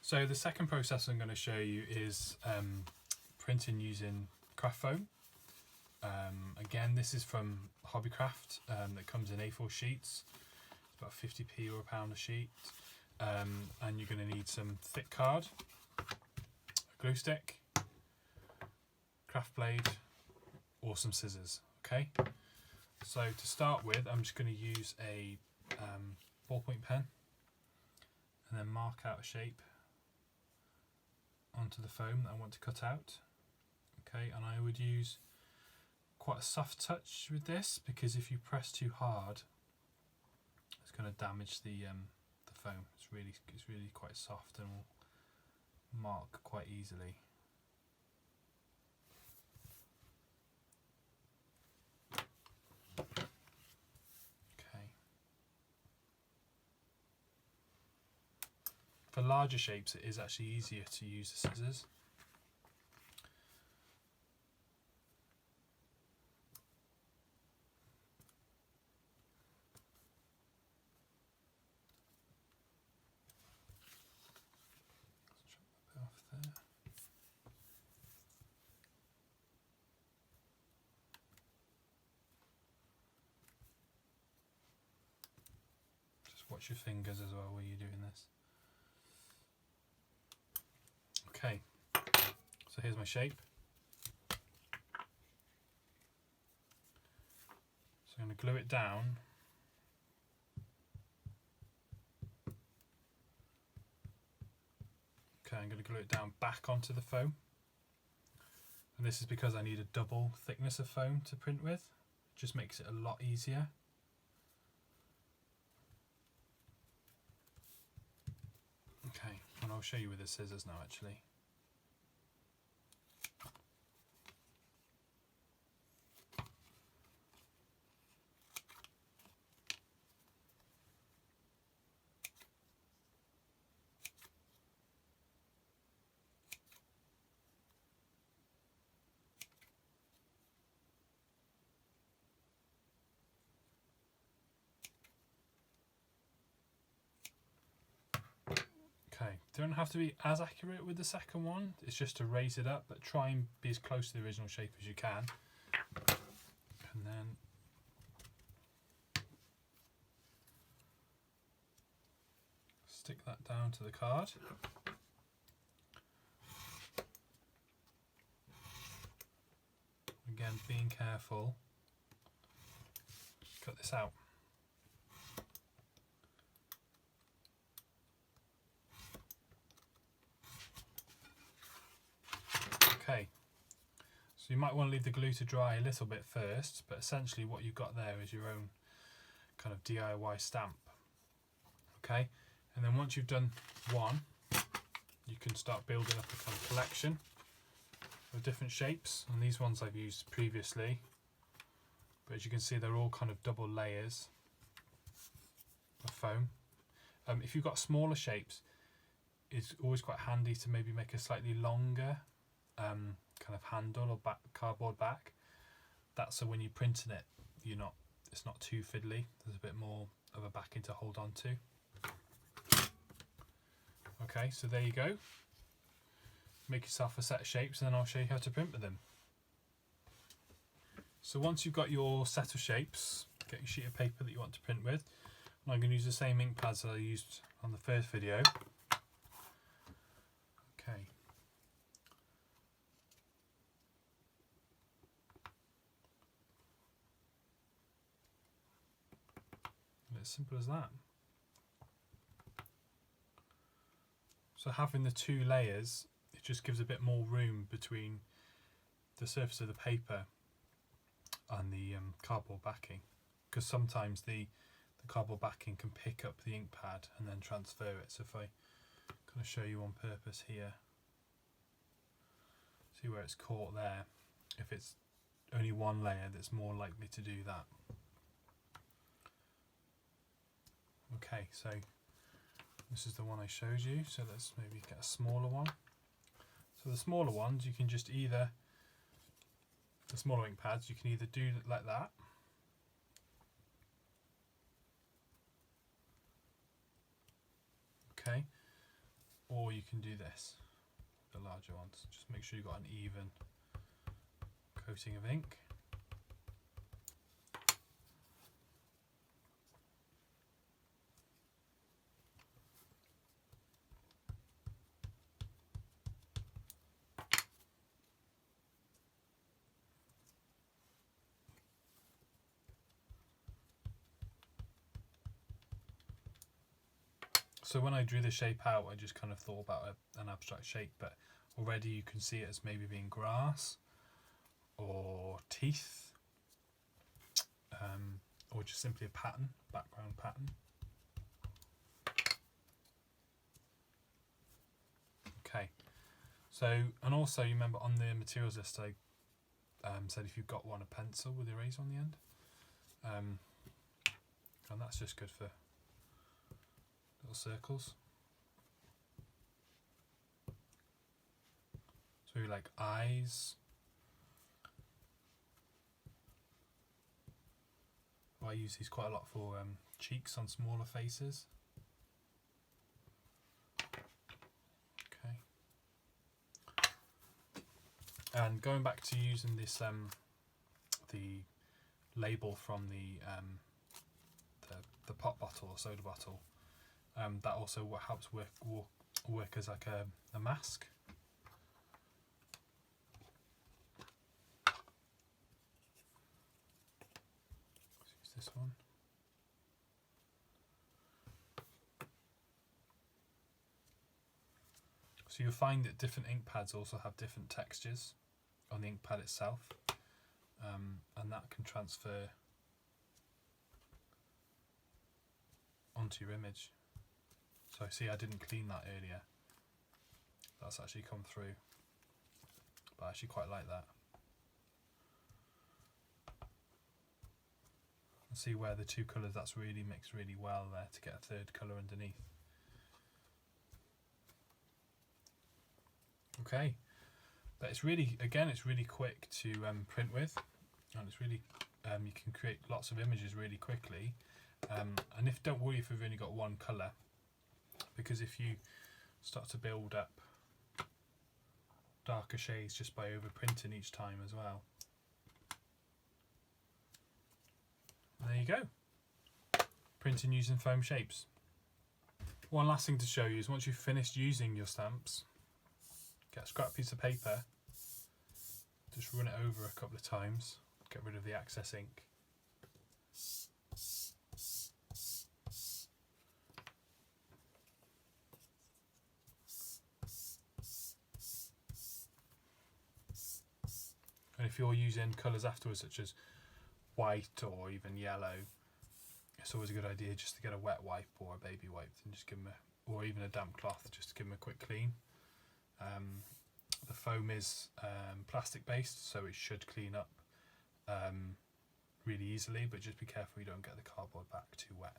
So the second process I'm going to show you is printing using craft foam. Again, this is from Hobbycraft that comes in A4 sheets. It's about 50p or £1 a sheet. And you're going to need some thick card, a glue stick, craft blade, or some scissors. Okay. So to start with, I'm just going to use a ballpoint pen and then mark out a shape onto the foam that I want to cut out. Okay, and I would use quite a soft touch with this, because if you press too hard, it's going to damage the foam. It's really quite soft and will mark quite easily. Okay. For larger shapes, it is actually easier to use the scissors. Watch your fingers as well while you're doing this. Okay, so here's my shape. So I'm going to glue it down. Okay, I'm going to glue it down back onto the foam. And this is because I need a double thickness of foam to print with. It just makes it a lot easier. Okay, and I'll show you with the scissors now actually. Okay, don't have to be as accurate with the second one, it's just to raise it up, but try and be as close to the original shape as you can. And then stick that down to the card. Again, being careful, cut this out. Okay, so you might want to leave the glue to dry a little bit first, but essentially what you've got there is your own kind of DIY stamp. Okay, and then once you've done one, you can start building up a kind of collection of different shapes, and these ones I've used previously, but as you can see they're all kind of double layers of foam. If you've got smaller shapes, it's always quite handy to maybe make a slightly longer kind of handle or back, cardboard back. That's so when you're printing it, it's not too fiddly. There's a bit more of a backing to hold on to. Okay, so there you go. Make yourself a set of shapes and then I'll show you how to print with them. So once you've got your set of shapes, get your sheet of paper that you want to print with. And I'm going to use the same ink pads that I used on the first video. Okay. As simple as that. So having the two layers, it just gives a bit more room between the surface of the paper and the cardboard backing, because sometimes the cardboard backing can pick up the ink pad and then transfer it. So if I kind of show you on purpose here, see where it's caught there. If it's only one layer, that's more likely to do that. Okay, so this is the one I showed you, so let's maybe get a smaller one. So the smaller ones, you can just either, the smaller ink pads, you can either do like that, okay, or you can do this, the larger ones. Just make sure you've got an even coating of ink. So when I drew the shape out, I just kind of thought about an abstract shape, but already you can see it as maybe being grass or teeth, or just simply a pattern, background pattern. Okay, so, and also you remember on the materials list I said if you've got one, a pencil with eraser on the end, and that's just good for little circles. So like eyes. I use these quite a lot for cheeks on smaller faces. Okay. And going back to using this, the label from the pop bottle or soda bottle, that also helps work as like a mask. Let's use this one. So you'll find that different ink pads also have different textures on the ink pad itself, and that can transfer onto your image. So see, I didn't clean that earlier. That's actually come through, but I actually quite like that. And see where the two colours, that's really mixed really well there to get a third colour underneath. Okay, but it's really, again, it's really quick to print with, and it's really, you can create lots of images really quickly. And don't worry if you've only got one colour, because if you start to build up darker shades just by overprinting each time as well. And there you go, printing using foam shapes. One last thing to show you is once you've finished using your stamps, get a scrap piece of paper, just run it over a couple of times, get rid of the excess ink. And if you're using colours afterwards, such as white or even yellow, it's always a good idea just to get a wet wipe or a baby wipe and just give them or even a damp cloth, just to give them a quick clean. The foam is plastic based, so it should clean up really easily, but just be careful you don't get the cardboard back too wet.